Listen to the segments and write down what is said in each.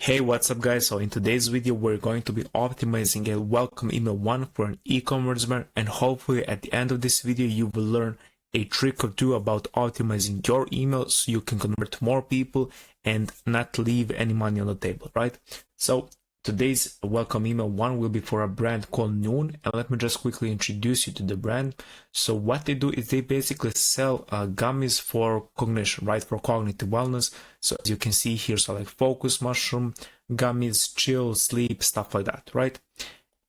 Hey, what's up guys? So in today's video, we're going to be optimizing a welcome email one for an e-commerce brand, and hopefully at the end of this video, you will learn a trick or two about optimizing your email so you can convert more people and not leave any money on the table, right? So today's welcome email one will be for a brand called Noon, and let me just quickly introduce you to the brand. So what they do is they basically sell gummies for cognition, right? For cognitive wellness. So as you can see here, so like focus mushroom, gummies, chill, sleep, stuff like that, right?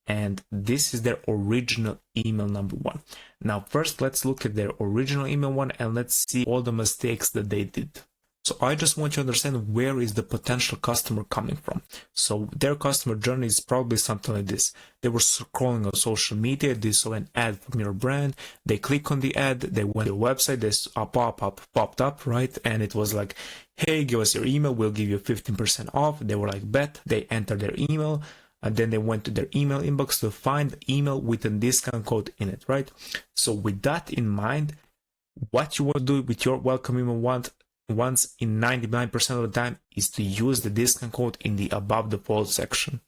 And this is their original email number one. Now, first, let's look at their original email one and let's see all the mistakes that they did. So I just want you to understand where is the potential customer coming from. So their customer journey is probably something like this. They were scrolling on social media, they saw an ad from your brand, they click on the ad, they went to your website, this pop-up popped up, right? And it was like, hey, give us your email, we'll give you 15% off. They were like, bet. They entered their email, and then they went to their email inbox to find the email with a discount code in it, right? So with that in mind, what you want to do with your welcome email once in 99% of the time is to use the discount code in the above the fold section,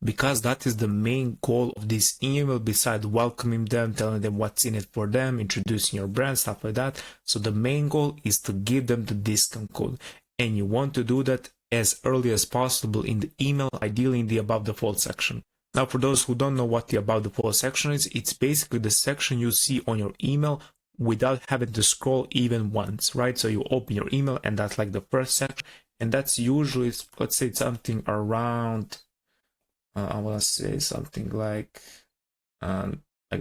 because that is the main goal of this email, besides welcoming them, telling them what's in it for them, introducing your brand, stuff like that. So the main goal is to give them the discount code, and you want to do that as early as possible in the email, ideally in the above the fold section. Now, for those who don't know what the above the fold section is, it's basically the section you see on your email without having to scroll even once, right? So you open your email and that's like the first section, and that's usually, let's say, something around I want to say something like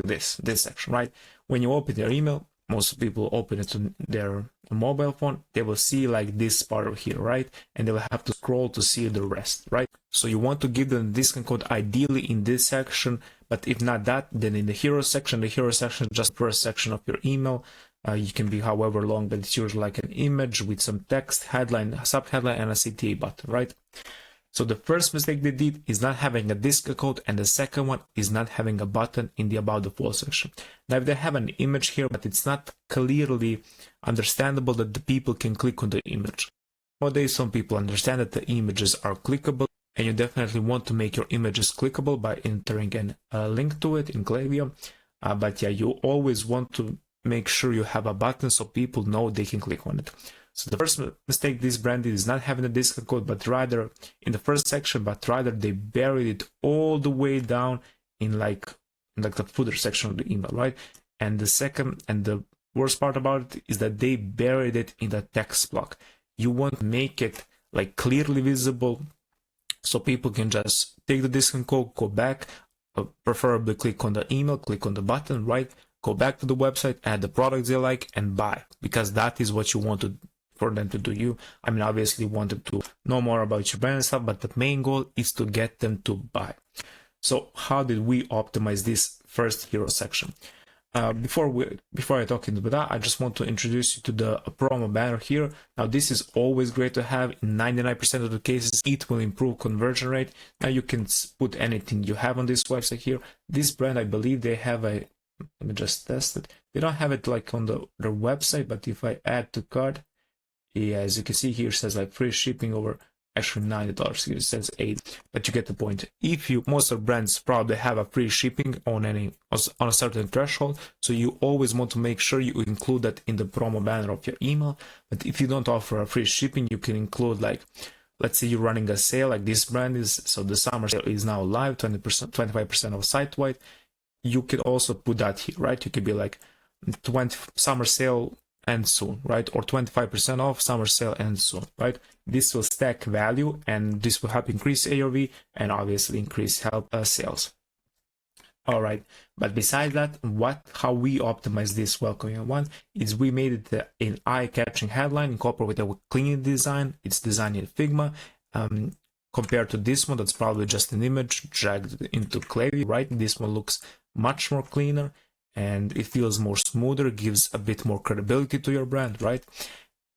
this section, right? When you open your email, most people open it to their mobile phone, they will see like this part over here, right? And they will have to scroll to see the rest, right? So you want to give them the discount code ideally in this section, but if not that, then in the hero section. The hero section is just the first section of your email. You can be however long, but it's usually like an image with some text, headline, subheadline, and a CTA button, right? So the first mistake they did is not having a discount code, and the second one is not having a button in the about the fold section. Now, if they have an image here, but it's not clearly understandable that the people can click on the image. Nowadays, some people understand that the images are clickable, and you definitely want to make your images clickable by entering a link to it in Klaviyo. But yeah, you always want to make sure you have a button so people know they can click on it. So the first mistake this brand did is not having a discount code, but rather in the first section, but rather they buried it all the way down in like the footer section of the email, right? And the second and the worst part about it is that they buried it in the text block. You want to make it like clearly visible so people can just take the discount code, go back, preferably click on the email, click on the button, right? Go back to the website, add the products they like, and buy, because that is what you want to for them to do. I mean, obviously you want them to know more about your brand and stuff, but the main goal is to get them to buy. So how did we optimize this first hero section? Before I talk into that, I just want to introduce you to the promo banner here. Now, this is always great to have. In 99% of the cases, it will improve conversion rate. Now, you can put anything you have on this website here. This brand, I believe they have a, let me just test it. They don't have it like on their website, but if I add to cart, yeah, as you can see here, it says like free shipping over actually $90. It says $8, but you get the point. Most of brands probably have a free shipping on a certain threshold, so you always want to make sure you include that in the promo banner of your email. But if you don't offer a free shipping, you can include, like, let's say you're running a sale like this brand is. So the summer sale is now live, 20%, 25% off site-wide. You can also put that here, right? You could be like 20 summer sale and soon, right? Or 25% off, summer sale and soon, right? This will stack value, and this will help increase AOV and obviously increase sales. All right, but besides that, how we optimize this welcome one is we made it an eye-catching headline incorporated with a clean design. It's designed in Figma. Compared to this one, that's probably just an image dragged into Klaviyo, right? This one looks much more cleaner, and it feels more smoother, gives a bit more credibility to your brand, right?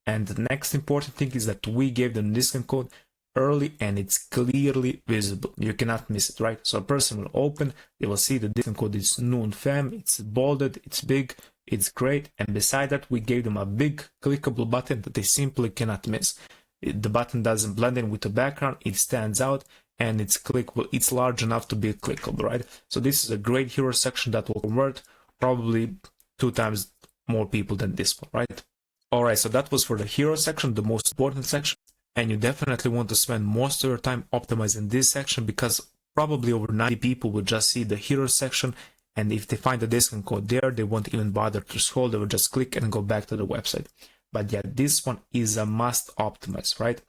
And the next important thing is that we gave them discount code early, and it's clearly visible. You cannot miss it, right? So a person will open, they will see the discount code is NoonFam, it's bolded, it's big, it's great. And beside that, we gave them a big clickable button that they simply cannot miss. the button doesn't blend in with the background, it stands out, and it's clickable. It's large enough to be clickable, right? So this is a great hero section that will convert probably 2 times more people than this one, right? All right, so that was for the hero section, the most important section, and you definitely want to spend most of your time optimizing this section, because probably over 90 people will just see the hero section, and if they find the discount code there, they won't even bother to scroll, they will just click and go back to the website. But yeah, this one is a must optimize, right?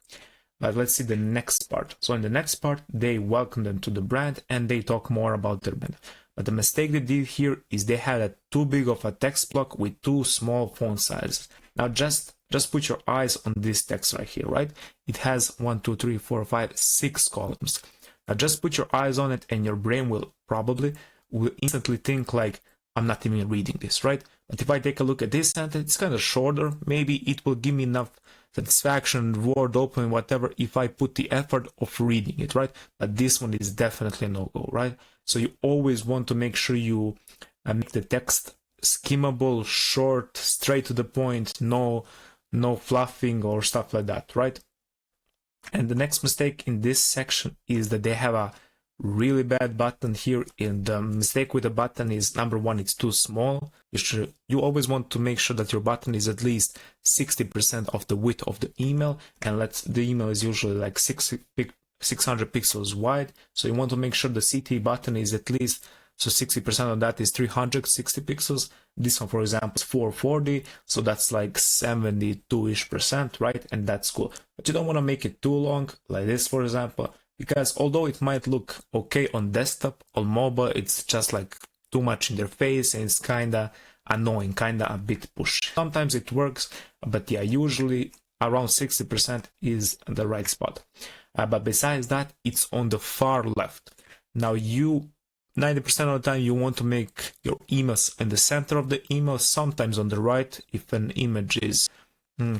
But let's see the next part. So in the next part, they welcome them to the brand and they talk more about their brand. But the mistake they did here is they had a too big of a text block with too small font sizes. Now just put your eyes on this text right here, right? It has 1, 2, 3, 4, 5, 6 columns. Now just put your eyes on it and your brain will instantly think like, I'm not even reading this, right? But if I take a look at this sentence, it's kind of shorter. Maybe it will give me enough satisfaction, word opening, whatever, if I put the effort of reading it, right? But this one is definitely a no-go, right? So you always want to make sure you make the text skimmable, short, straight to the point, no fluffing or stuff like that, right? And the next mistake in this section is that they have a really bad button here. And the mistake with the button is, number one, it's too small. You always want to make sure that your button is at least 60% of the width of the email, and the email is usually like 600 pixels wide, so you want to make sure the CT button is at least, so 60% of that is 360 pixels. This one, for example, is 440, so that's like 72-ish%, right? And that's cool. But you don't want to make it too long, like this, for example, because although it might look okay on desktop, on mobile, it's just like too much in their face, and it's kind of annoying, kind of a bit pushy. Sometimes it works, but yeah, usually around 60% is the right spot. But besides that, it's on the far left. Now 90% of the time you want to make your emails in the center of the email, sometimes on the right if an image is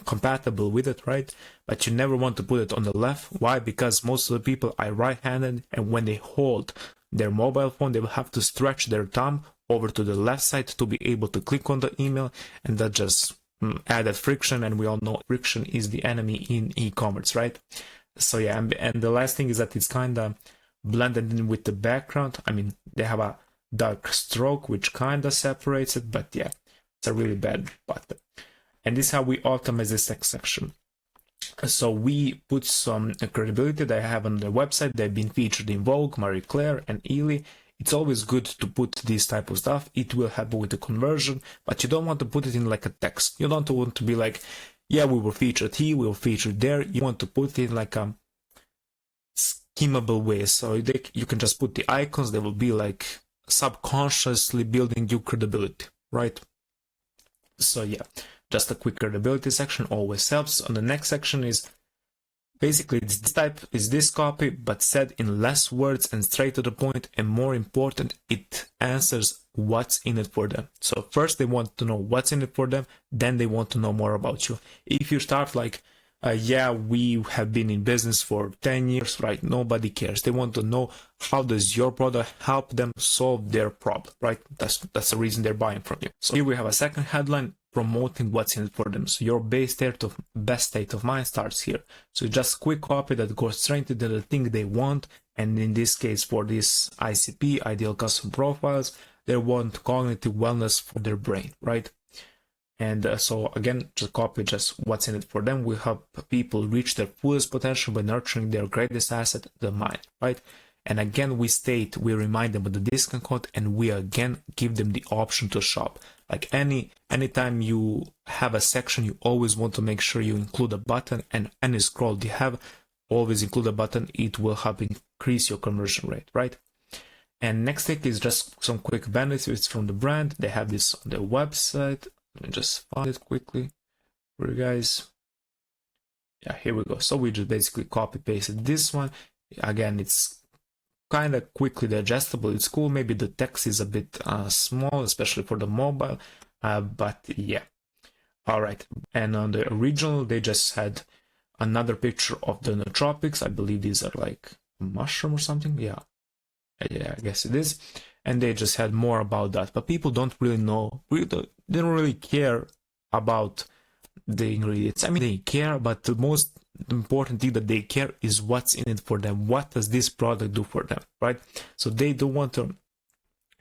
compatible with it, right? But you never want to put it on the left. Why? Because most of the people are right-handed, and when they hold their mobile phone, they will have to stretch their thumb over to the left side to be able to click on the email, and that just added friction, and we all know friction is the enemy in e-commerce, right? So yeah, and the last thing is that it's kind of blended in with the background. I mean, they have a dark stroke which kind of separates it, but yeah, it's a really bad button. And this is how we optimize this text section. So we put some credibility that I have on the website. They've been featured in Vogue, Marie Claire, and Ely. It's always good to put this type of stuff. It will help with the conversion, but you don't want to put it in like a text. You don't want to be like, yeah, we were featured here, we were featured there. You want to put it in like a skimmable way. So you can just put the icons. They will be like subconsciously building your credibility, right? So yeah, just a quick credibility section always helps. On the next section is basically this copy, but said in less words and straight to the point, and more important, it answers what's in it for them. So first they want to know what's in it for them, then they want to know more about you. If you start like, yeah, we have been in business for 10 years, right? Nobody cares. They want to know, how does your product help them solve their problem, right? That's the reason they're buying from you. So here we have a second headline promoting what's in it for them. So your best state of mind starts here. So just quick copy that goes straight to the thing they want. And in this case, for this ICP, ideal customer profiles, they want cognitive wellness for their brain, right? And so again, just copy just what's in it for them. We help people reach their fullest potential by nurturing their greatest asset, the mind, right? And again, we remind them of the discount code, and we again give them the option to shop. Like anytime you have a section, you always want to make sure you include a button, and any scroll you have, always include a button. It will help increase your conversion rate, right? And next thing is just some quick benefits from the brand. They have this on their website. Let me just find it quickly for you guys. Yeah, here we go. So we just basically copy pasted this one. Again, it's kind of quickly digestible. It's cool. Maybe the text is a bit small, especially for the mobile, but yeah. All right. And on the original, they just had another picture of the nootropics. I believe these are like a mushroom or something. Yeah, I guess it is. And they just had more about that, but people don't really know. They don't really care about the ingredients. I mean, they care, but the most important thing that they care is what's in it for them. What does this product do for them, right? So they don't want to.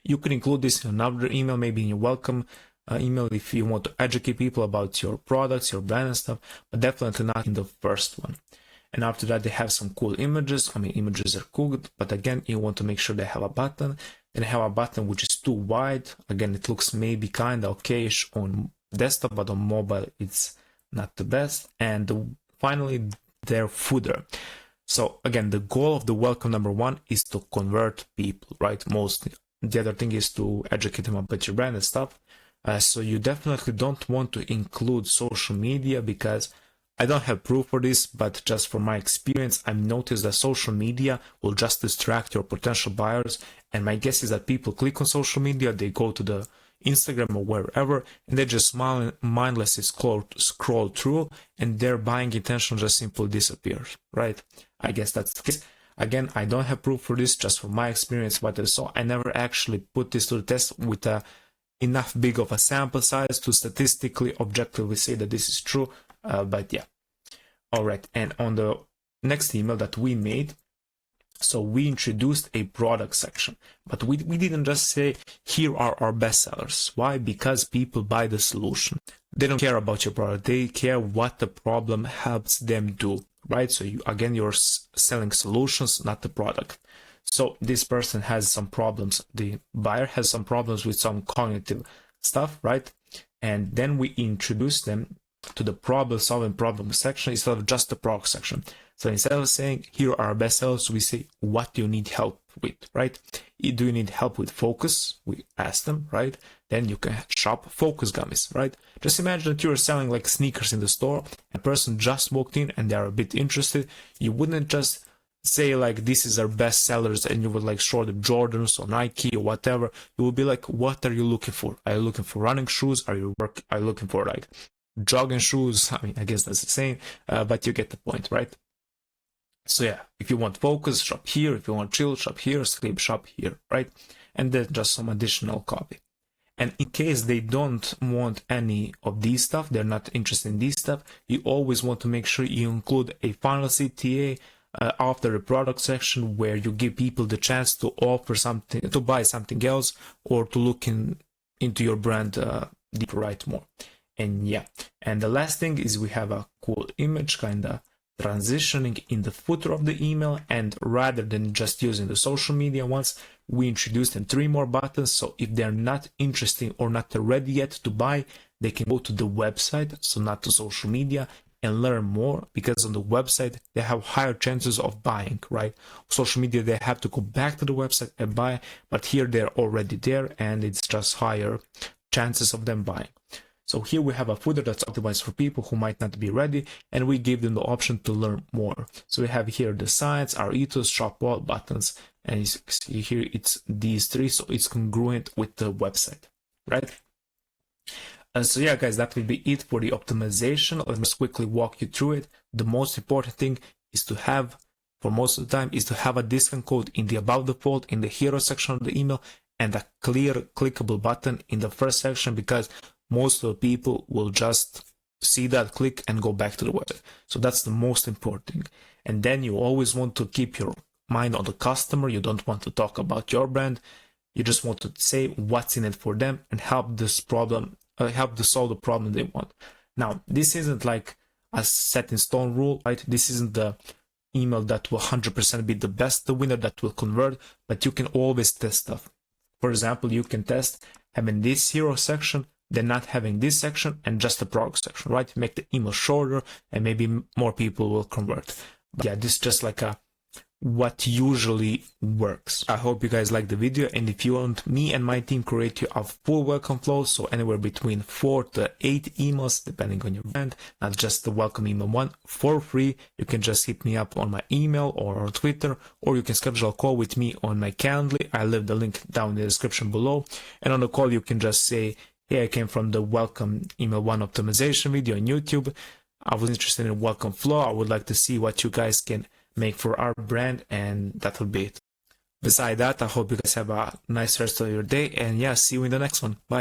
You can include this in another email, maybe in your welcome email if you want to educate people about your products, your brand and stuff, but definitely not in the first one. And after that, they have some cool images. I mean, images are cool, but again, you want to make sure they have a button. Then have a button which is too wide. Again, it looks maybe kind of okayish on desktop, but on mobile, it's not the best. And finally, their footer. So again, the goal of the welcome number one is to convert people, right? Mostly. The other thing is to educate them about your brand and stuff. So you definitely don't want to include social media, because I don't have proof for this, but just from my experience, I've noticed that social media will just distract your potential buyers. And my guess is that people click on social media, they go to the Instagram or wherever, and they just mindlessly scroll through, and their buying intention just simply disappears, right? I guess that's the case. Again, I don't have proof for this, just from my experience, what I saw. I never actually put this to the test with enough big of a sample size to statistically, objectively say that this is true. But yeah. All right. And on the next email that we made, so we introduced a product section, but we didn't just say, here are our best sellers. Why? Because people buy the solution. They don't care about your product. They care what the problem helps them do, right? So you're selling solutions, not the product. So this person has some problems. The buyer has some problems with some cognitive stuff, right? And then we introduce them to the problem section instead of just the product section. So instead of saying, here are our best sellers, we say, what do you need help with, right? Do you need help with focus? We ask them, right? Then you can shop focus gummies, right? Just imagine that you're selling like sneakers in the store. A person just walked in and they're a bit interested. You wouldn't just say like, this is our best sellers, and you would like show them Jordans or Nike or whatever. You will be like, what are you looking for? Are you looking for running shoes? Are you looking for like jogging shoes? I mean, I guess that's the same, but you get the point, right? So yeah, if you want focus, shop here. If you want chill, shop here. Sleep, shop here, right? And then just some additional copy. And in case they don't want any of these stuff, they're not interested in these stuff, you always want to make sure you include a final CTA after the product section, where you give people the chance to offer something, to buy something else, or to look into your brand deeper, right? More. And yeah, and the last thing is we have a cool image kind of transitioning in the footer of the email, and rather than just using the social media ones, we introduced them 3 more buttons. So if they're not interested or not ready yet to buy, they can go to the website, so not to social media, and learn more, because on the website they have higher chances of buying, right? Social media, they have to go back to the website and buy, but here they're already there and it's just higher chances of them buying. So here we have a footer that's optimized for people who might not be ready, and we give them the option to learn more. So we have here the sites, our ethos, shop wall, buttons, and you see here it's these 3, so it's congruent with the website, right? And so yeah, guys, that will be it for the optimization. Let me just quickly walk you through it. The most important thing is to have, for most of the time, is to have a discount code in the above the fold, in the hero section of the email, and a clear clickable button in the first section, because most of the people will just see that, click, and go back to the website. So that's the most important thing. And then you always want to keep your mind on the customer. You don't want to talk about your brand. You just want to say what's in it for them and help to solve the problem they want. Now, this isn't like a set in stone rule, right? This isn't the email that will 100% be the best, the winner that will convert, but you can always test stuff. For example, you can test having this hero section, then not having this section, and just the product section, right? Make the email shorter, and maybe more people will convert. But yeah, this is just like what usually works. I hope you guys like the video, and if you want me and my team create you a full welcome flow, so anywhere between 4 to 8 emails depending on your brand, not just the welcome email one, for free, you can just hit me up on my email or on Twitter, or you can schedule a call with me on my Calendly. I leave the link down in the description below, and on the call you can just say, hey, I came from the welcome email one optimization video on YouTube. I was interested in welcome flow. I would like to see what you guys can make for our brand, and that will be it. Beside that, I hope you guys have a nice rest of your day, and yeah, see you in the next one. Bye.